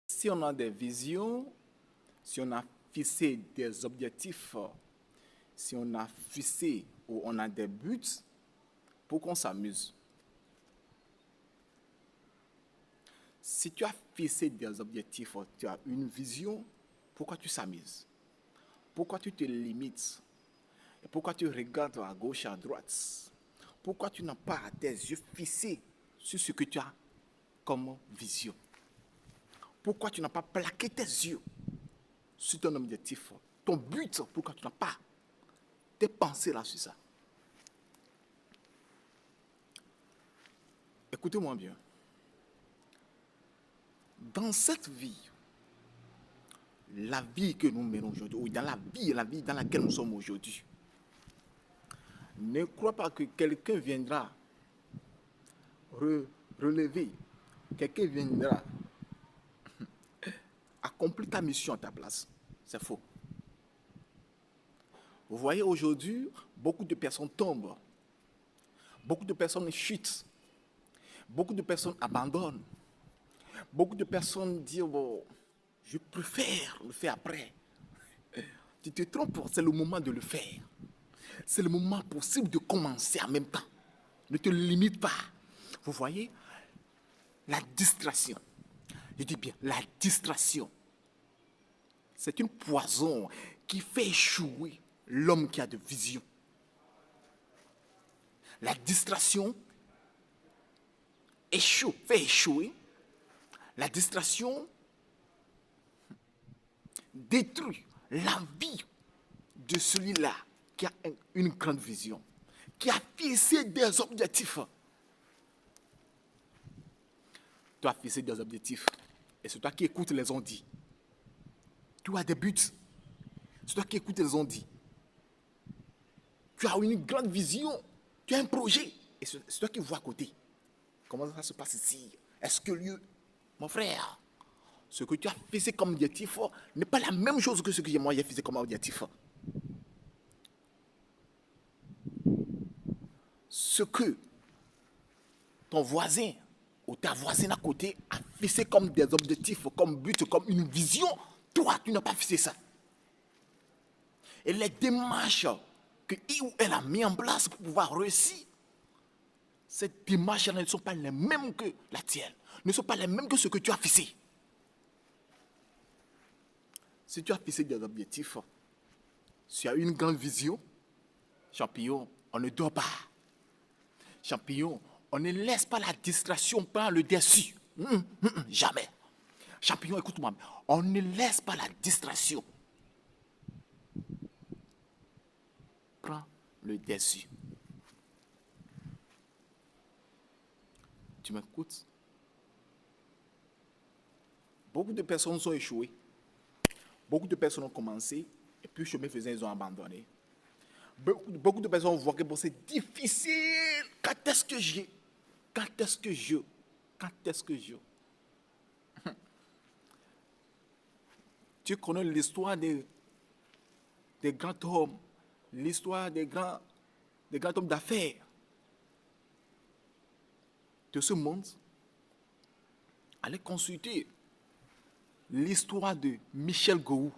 Si on a des visions, si on a fixé des objectifs, si on a fixé ou on a des buts, pour qu'on s'amuse. Si tu as fixé des objectifs, tu as une vision, pourquoi tu s'amuses? Pourquoi tu te limites? Et pourquoi tu regardes à gauche, à droite? Pourquoi tu n'as pas tes yeux fixés sur ce que tu as comme vision? Pourquoi tu n'as pas plaqué tes yeux sur ton objectif, ton but? Pourquoi tu n'as pas tes pensées là sur ça? Écoutez-moi bien. Dans cette vie, la vie que nous menons aujourd'hui, ou dans la vie dans laquelle nous sommes aujourd'hui, ne crois pas que quelqu'un viendra relever, quelqu'un viendra accomplir ta mission à ta place. C'est faux. Vous voyez aujourd'hui, beaucoup de personnes tombent, beaucoup de personnes chutent, beaucoup de personnes abandonnent, beaucoup de personnes disent bon, je préfère le faire après. Tu te trompes, c'est le moment de le faire. C'est le moment possible de commencer en même temps. Ne te limite pas. Vous voyez, la distraction. Je dis bien, la distraction. C'est une poison qui fait échouer l'homme qui a de vision. La distraction fait échouer. La distraction détruit la vie de celui-là qui a une grande vision, qui a fixé des objectifs. Tu as fixé des objectifs et c'est toi qui écoutes les ondits. Tu as des buts, c'est toi qui écoutes les ondits. Tu as une grande vision, tu as un projet et c'est toi qui vois à côté. Comment ça se passe ici? Est-ce que lieu, mon frère, ce que tu as fixé comme objectif n'est pas la même chose que ce que moi j'ai fixé comme objectif. Ce que ton voisin ou ta voisine à côté a fixé comme des objectifs, comme but, comme une vision, toi, tu n'as pas fixé ça. Et les démarches que il ou elle a mis en place pour pouvoir réussir, ces démarches ne sont pas les mêmes que la tienne, ne sont pas les mêmes que ce que tu as fixé. Si tu as fixé des objectifs, si tu as une grande vision, champion, on ne dort pas. Champion, on ne laisse pas la distraction prendre le dessus. Jamais. Champion, écoute-moi. On ne laisse pas la distraction prendre le dessus. Tu m'écoutes? Beaucoup de personnes sont échouées. Beaucoup de personnes ont commencé et puis chemin faisant, ils ont abandonné. Beaucoup de personnes voient que bon, c'est difficile. Quand est-ce que je Tu connais l'histoire des grands hommes, l'histoire des grands hommes d'affaires de ce monde. Allez consulter l'histoire de Michel Gou,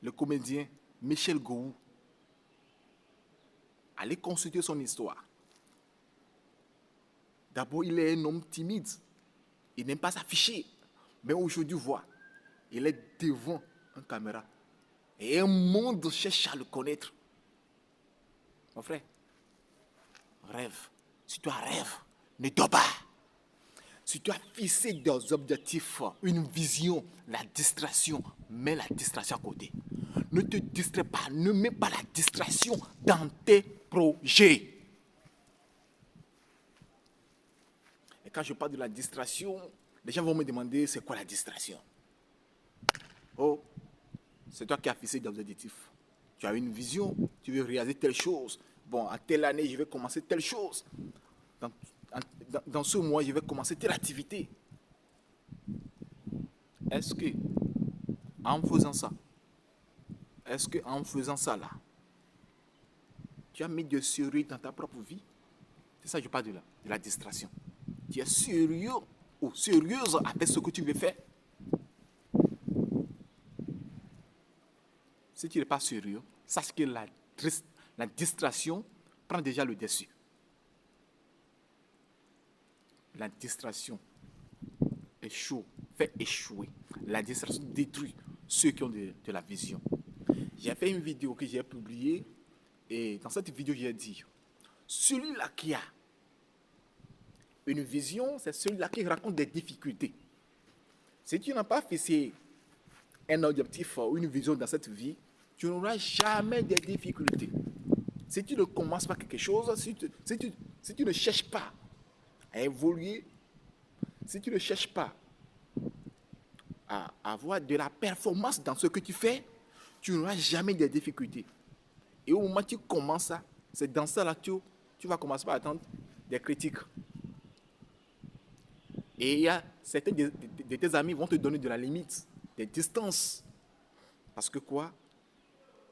le comédien Michel Gou. Allez consulter son histoire. D'abord, il est un homme timide. Il n'aime pas s'afficher. Mais aujourd'hui, voit, il est devant une caméra. Et un monde cherche à le connaître. Mon frère, rêve. Si tu as rêve, ne dors pas. Si tu as fixé des objectifs, une vision, la distraction, mets la distraction à côté. Ne te distrais pas, ne mets pas la distraction dans tes projets. Et quand je parle de la distraction, les gens vont me demander c'est quoi la distraction? Oh, c'est toi qui as fixé des objectifs. Tu as une vision, tu veux réaliser telle chose. Bon, à telle année, je vais commencer telle chose. Dans ce mois, je vais commencer telle activité. Est-ce que, en faisant ça là, tu as mis de sérieux dans ta propre vie? C'est ça que je parle de la distraction. Tu es sérieux ou sérieuse avec ce que tu veux faire. Si tu n'es pas sérieux, sache que la distraction prend déjà le dessus. La distraction fait échouer. La distraction détruit ceux qui ont de la vision. J'ai fait une vidéo que j'ai publiée et dans cette vidéo, j'ai dit, celui-là qui a une vision, c'est celui-là qui raconte des difficultés. Si tu n'as pas fixé un objectif ou une vision dans cette vie, tu n'auras jamais de difficultés. Si tu ne commences pas quelque chose, si tu ne cherches pas à évoluer, si tu ne cherches pas à avoir de la performance dans ce que tu fais, tu n'auras jamais de difficultés. Et au moment où tu commences ça, c'est dans ça là que tu vas commencer par attendre des critiques. Et il y a certains de tes amis vont te donner de la limite, des distances. Parce que quoi?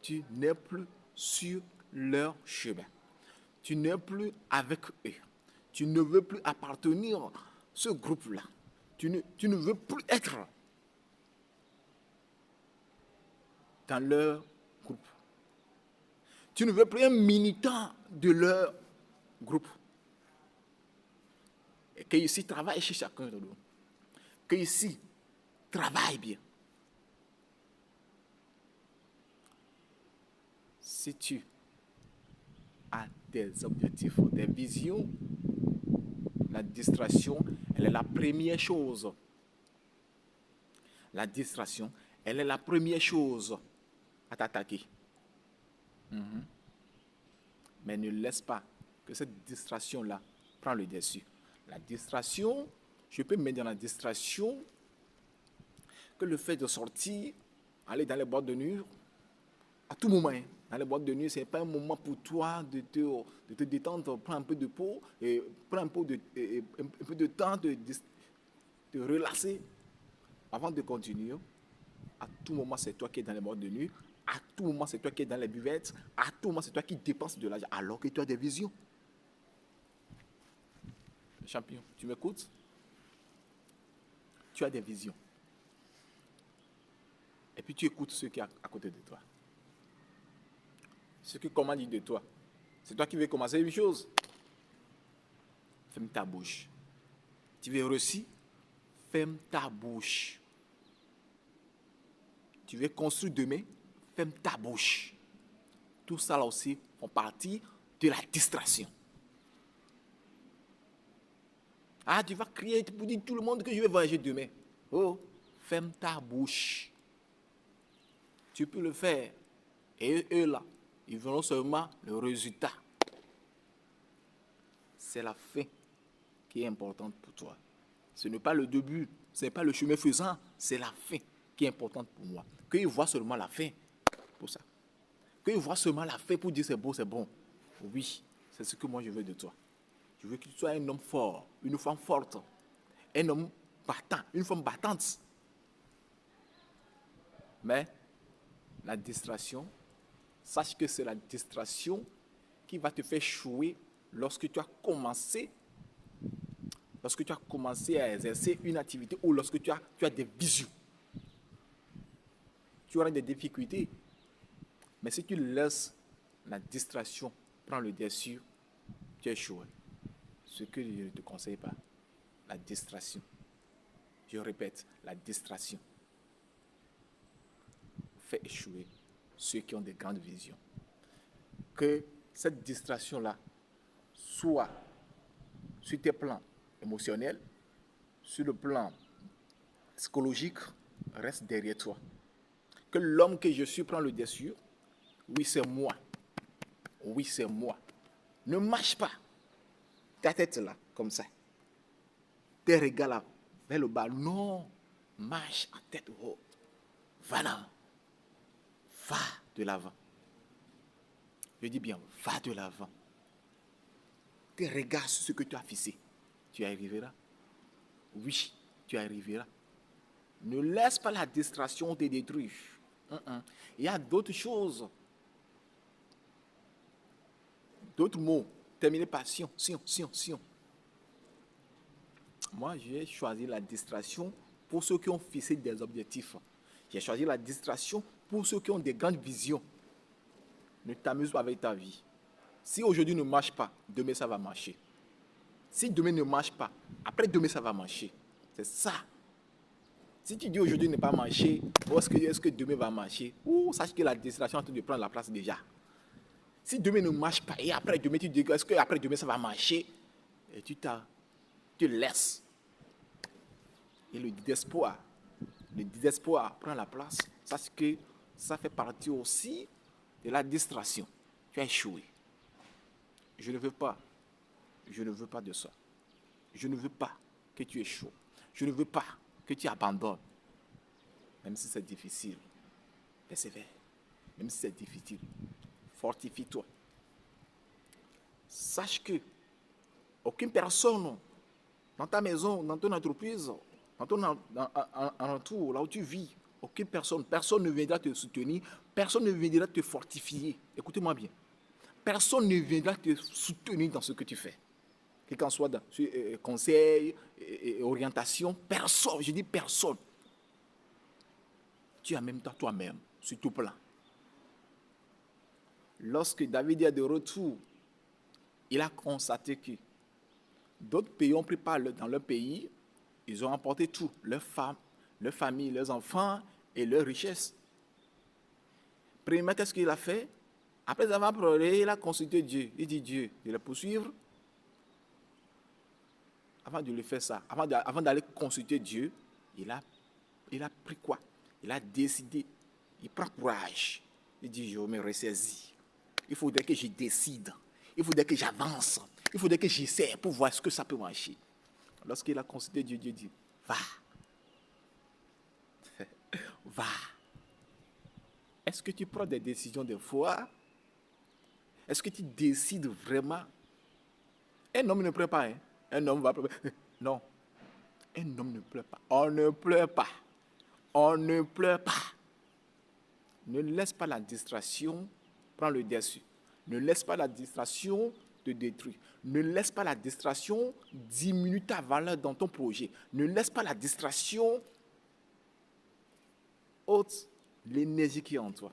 Tu n'es plus sur leur chemin. Tu n'es plus avec eux. Tu ne veux plus appartenir à ce groupe-là. Tu ne veux plus être dans leur groupe. Tu ne veux plus un militant de leur groupe. Et que ici, travaille chez chacun de nous. Que ici, travaille bien. Si tu as des objectifs, des visions, la distraction, elle est la première chose. La distraction, elle est la première chose à t'attaquer. Mais ne laisse pas que cette distraction-là prenne le dessus. La distraction, je peux mettre dans la distraction que le fait de sortir, aller dans les boîtes de nuit, à tout moment, dans les boîtes de nuit, ce n'est pas un moment pour toi de te détendre, prendre un peu de peau, et prendre un peu de temps de relaxer avant de continuer. À tout moment, c'est toi qui es dans les boîtes de nuit. À tout moment, c'est toi qui es dans les buvettes. À tout moment, c'est toi qui dépenses de l'argent alors que tu as des visions. Champion, tu m'écoutes? Tu as des visions. Et puis tu écoutes ceux qui sont à côté de toi. Ce que comment dire de toi? C'est toi qui veux commencer une chose. Ferme ta bouche. Tu veux réussir? Ferme ta bouche. Tu veux construire demain? Ferme ta bouche. Tout ça là aussi font partie de la distraction. Ah, tu vas crier pour dire tout le monde que je vais voyager demain. Oh, ferme ta bouche. Tu peux le faire. Et eux là, ils verront seulement le résultat. C'est la fin qui est importante pour toi. Ce n'est pas le début, ce n'est pas le chemin faisant, c'est la fin qui est importante pour moi. Qu'ils voient seulement la fin pour ça. Qu'ils voient seulement la fin pour dire c'est beau, c'est bon. Oui, c'est ce que moi je veux de toi. Je veux que tu sois un homme fort, une femme forte, un homme battant, une femme battante. Mais la distraction, sache que c'est la distraction qui va te faire échouer lorsque tu as commencé à exercer une activité ou lorsque tu as des visions. Tu auras des difficultés. Mais si tu laisses la distraction prendre le dessus, tu échoues. Ce que je ne te conseille pas, la distraction. Je répète, la distraction fait échouer ceux qui ont des grandes visions. Que cette distraction-là soit sur tes plans émotionnels, sur le plan psychologique, reste derrière toi. Que l'homme que je suis prend le dessus, oui c'est moi, oui c'est moi. Ne marche pas ta tête là, comme ça. Tes regards là, vers le bas. Non, marche en tête haute. Va là. Va de l'avant. Je dis bien, va de l'avant. Tes regards sur ce que tu as fixé. Tu y arriveras. Oui, tu y arriveras. Ne laisse pas la distraction te détruire. Il y a d'autres choses. D'autres mots. Terminez par sion. Moi, j'ai choisi la distraction pour ceux qui ont fixé des objectifs. J'ai choisi la distraction pour ceux qui ont des grandes visions. Ne t'amuse pas avec ta vie. Si aujourd'hui ne marche pas, demain ça va marcher. Si demain ne marche pas, après demain ça va marcher. C'est ça. Si tu dis aujourd'hui ne pas marcher, est-ce que demain va marcher? Ou sache que la distraction est en train de prendre la place déjà. Si demain ne marche pas et après demain tu dis est-ce que après demain ça va marcher? Et tu te laisses. Et le désespoir prend la place. Sache que ça fait partie aussi de la distraction. Tu as échoué. Je ne veux pas. Je ne veux pas de ça. Je ne veux pas que tu échoues. Je ne veux pas que tu abandonnes. Même si c'est difficile, persévère. Même si c'est difficile, fortifie-toi. Sache que aucune personne dans ta maison, dans ton entreprise, dans ton entour, là où tu vis, aucune personne ne viendra te soutenir, personne ne viendra te fortifier. Écoutez-moi bien. Personne ne viendra te soutenir dans ce que tu fais. Quel qu'en soit dans conseil, orientation, personne, je dis personne. Tu as même toi-même, sur tout plan. Lorsque David est de retour, il a constaté que d'autres pays ont pris part dans leur pays, ils ont emporté tout, leurs femmes, leurs familles, leurs enfants et leurs richesses. Premièrement, qu'est-ce qu'il a fait? Après avoir pleuré, il a consulté Dieu. Il dit Dieu de le poursuivre. Avant de le faire ça, avant d'aller consulter Dieu, il a pris quoi? Il a décidé. Il prend courage. Il dit, je me ressaisis. Il faudrait que je décide. Il faudrait que j'avance. Il faudrait que j'essaie pour voir ce que ça peut marcher. Lorsqu'il a consulté Dieu, Dieu dit, va. Va. Est-ce que tu prends des décisions de foi? Est-ce que tu décides vraiment? Un homme ne pleure pas. Hein? Un homme va pleurer. Non. Un homme ne pleure pas. On ne pleure pas. On ne pleure pas. Ne laisse pas la distraction prendre le dessus. Ne laisse pas la distraction te détruire. Ne laisse pas la distraction diminuer ta valeur dans ton projet. Ne laisse pas la distraction ôte l'énergie qui est en toi.